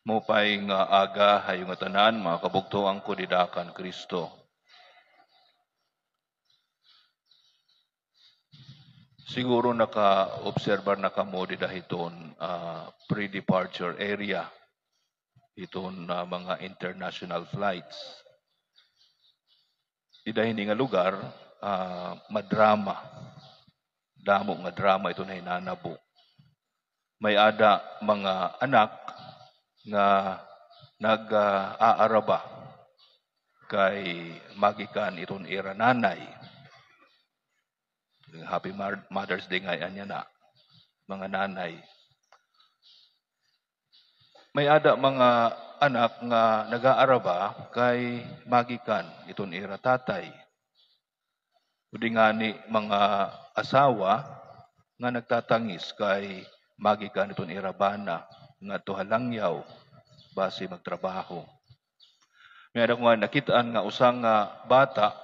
Mupay nga aga hayo nga tanan, mga kabugtuan ko didakan Kristo. Siguro naka-obserbar na kamo didahiton pre-departure area iton mga international flights. Didahini nga lugar madrama. Damo nga drama ito na hinanabo. May ada mga anak nga nag-aaraba kay magikan iton era nanay. Happy Mother's Day nga anya na mga nanay. May ada mga anak nga nag-aaraba kay magikan iton era tatay. Udi nga ni mga asawa nga nagtatangis kay magikan iton era bana nga tuhalangyaw base magtrabaho. May ada nga nakitaan nga usang bata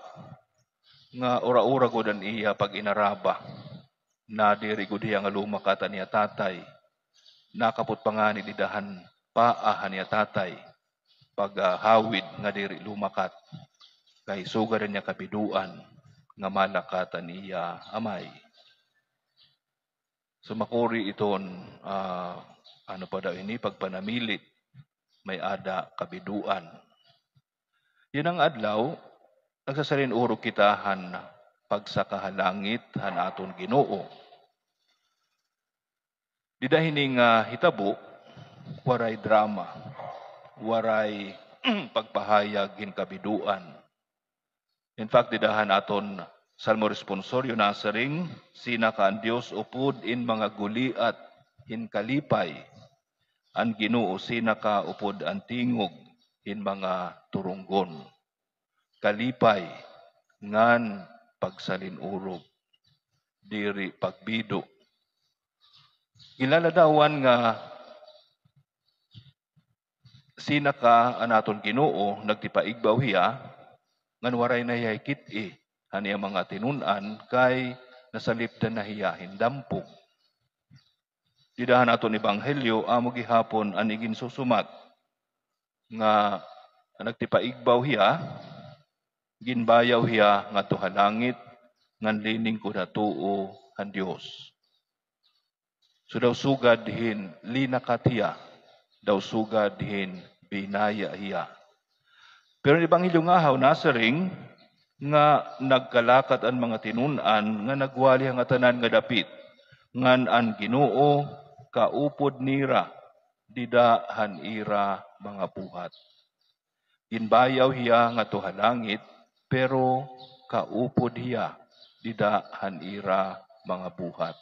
nga ura-ura ko dan iya pag inaraba na diri ko diya nga lumakata niya tatay. Nakapot pa nga ni didahan paahan niya tatay pag hawid nga diri lumakat. Kay suga rin niya kabiduan nga malakatan niya amay. Sumakuri iton ano pa daw ini pagpanamilit may ada kabiduan. Yun ang adlaw, nagsasalin uro kita han pagsakahalangit han aton Ginoo. Didahining hitabo, waray drama, waray pagpahayag gin kabiduan. In fact, didahan aton Salmo responsoryo nasaring sina ka ang Dios upod in mga guliat in kalipay. Ang Ginoo sina ka upod ang tingog in mga turunggon. Kalipay ngan pagsalinurog diri pagbido. Ilaladawan nga sina ka anaton Ginoo nagtipaigbaw hiya ngan waray na hiyay kit-i haniya mga tinunan kay nasalipdan na hiya hindampog. Didahan aton ebanghelyo amo gihapon anigin susumat nga nagtipaigbaw hiya ginbayaw hiya nga tuhalangit ngan lining kuda tuo han Dios. So daw sugad dihin linakat hiya, daw sugad dihin binaya hiya. Pero ni Ebanghelyo nga haw nasaring nga nagkalakat ang mga tinunan nga nagwali ang tanan nga dapit ngan ang Ginoo kaupod nira dida han ira mga buhat. Ginbayaw hiya nga tuhalangit pero kaupod hiya dida han ira mga buhat.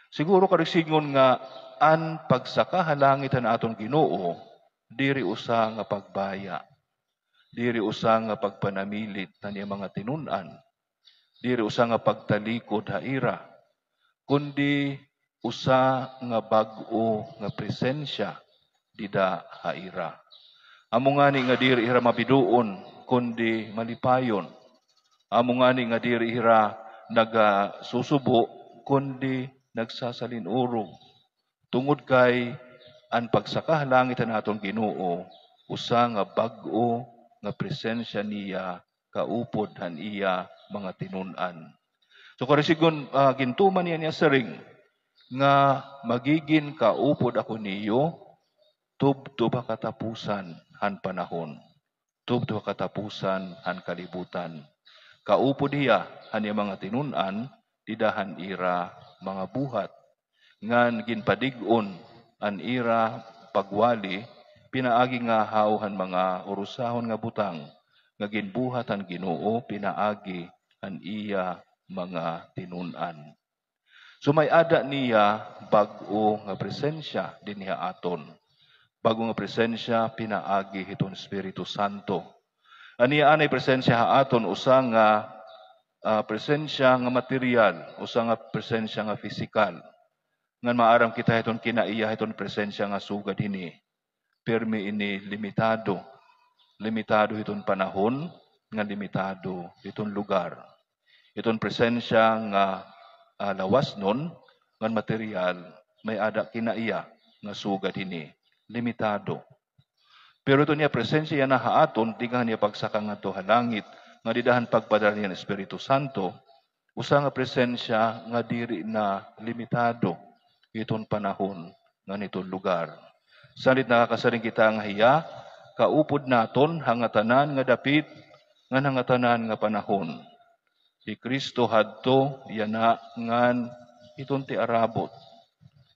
Siguro karigsigon nga an pagsakahalangit han aton Ginoo diri usa nga pagbaya. Diri usa nga pagpanamilit tani mga tinunan. Diri usa nga pagtalikod haira. Kundi usa nga bag-o nga presensya dida haira. Amo ngani nga diri ira mabiduon kundi malipayon. Amo ngani nga diri ira nagasusubo kundi nagsasalinurog. Tungod kay ang pagsakahalangit ang atong Ginoo usa nga bag-o nga presensya niya kaupod han iya mga tinunan. So karisigon gintuman niya saring nga magiging kaupod ako niyo tubto katapusan han panahon. Tubto katapusan han kalibutan. Kaupod hiya han iya mga tinunan didahan ira mga buhat ngan ginpadig-on an ira pagwali pinaagi nga hawhan mga urusahon nga butang nga ginbuhat ang Ginoo pinaagi an iya mga tinunan. So may ada niya bag-o nga presensya dinhi aton. Bago nga presensya pinaagi hiton Espiritu Santo. Aniya anay presensya aton usa nga presensya nga material, usa nga presensya nga pisikal. Ngan maaram kita hiton kinaiya hiton presensya nga sugad hini. Permi ini limitado. Limitado iton panahon, nga limitado iton lugar. Iton presensya nga lawas nun, ngan material, may ada kinaiya nga sugad ini. limitado. Pero ito niya presensya na haaton, di nga niya pagsakang nga to halangit, nga didahan pagpadala niya ng Espiritu Santo, usa nga presensya nga diri na limitado iton panahon nga nitong lugar. Salit nakakasaring kita nga hiya, kaupod naton hangatanan nga dapit, nga hangatanan nga panahon. Di Kristo hadto yana ngan iton ti arabot.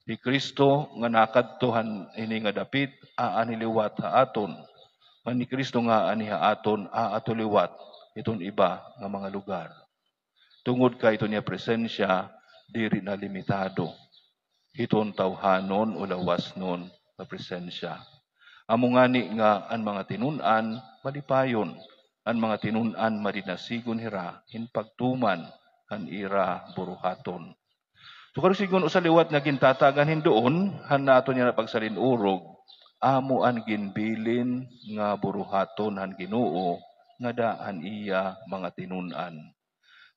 Di Kristo nga nakadtohan ini nga dapit aaniliwat haaton. Nga ni Kristo nga ani haaton aatuliwat iton iba nga mga lugar. Tungod kay ito niya presensya diri na limitado. Iton tawhanon o lawas nun na presensya. Amo ngani nga ang mga tinunan malipayon, ang mga tinunan madinasigon hira hinpagtuman han ira buruhaton. So karon sigon usa liwat nga gintatagan hindoon han nato niya na pagsalinurog, amo ang ginbilin nga buruhaton han Ginoo nga daan iya mga tinunan.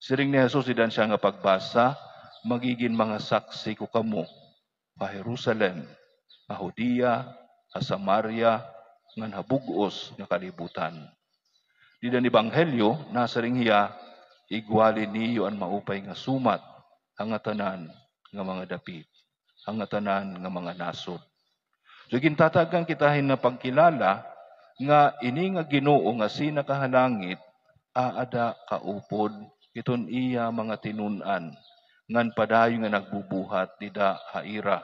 Siring ni Jesus idan siya nga pagbasa, magiging mga saksi ko kamo pa Jerusalem, pa Judea, pa Samaria, ngan habugos nga kalibutan. Didan ebanghelyo nasa ring hiya igwali niyo ang maupay nga sumat hangatanan nga mga dapit, hangatanan nga mga nasod. So gintatagan kitahin na pagkilala nga ini nga Ginoo nga sinakahalangit aada kaupod iton iya mga tinunan ngan padayon nga nagbubuhat dida haira.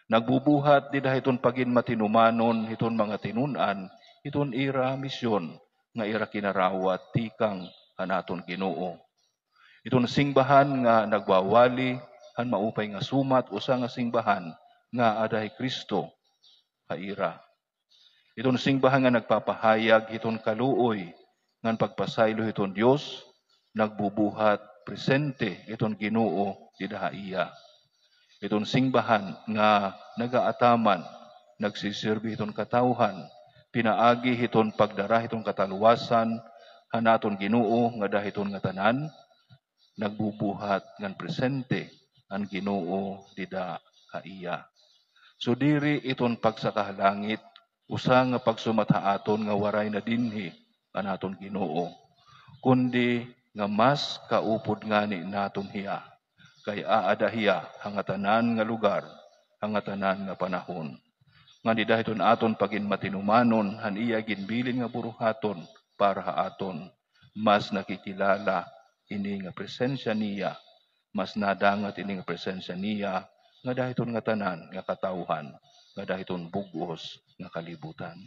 Nagbubuhat dida iton pagin matinumanon iton mga tinunan iton ira misyon nga ira kinarawat tikang kanaton Ginoo. Iton singbahan nga nagwawali han maupay nga sumat usa nga singbahan nga aday Kristo haira. Iton singbahan nga nagpapahayag iton kaluoy ngan pagpasaylo iton Dios nagbubuhat presente iton Ginoo didahaiya. Iton singbahan nga nagaataman nagsisirbi iton katawhan pinaagi iton pagdara iton kataluwasan hanaton Ginoo nga dahiton nga tanan nagbubuhat ngan presente ang Ginoo didahaiya. So diri iton pagsakahalangit usa nga pagsumatahaton nga waray na dinhi anaton Ginoo kundi nga mas kaupod ngani naton hiya kay aada hiya hangatanan nga lugar hangatanan nga panahon nga di dahiton aton pagin matinumanon han iya ginbilin nga buruhaton para haaton mas nakikilala ini nga presensya niya mas nadangat ini nga presensya niya nga dahiton nga tanan nga katawhan nga dahiton bugos nga kalibutan.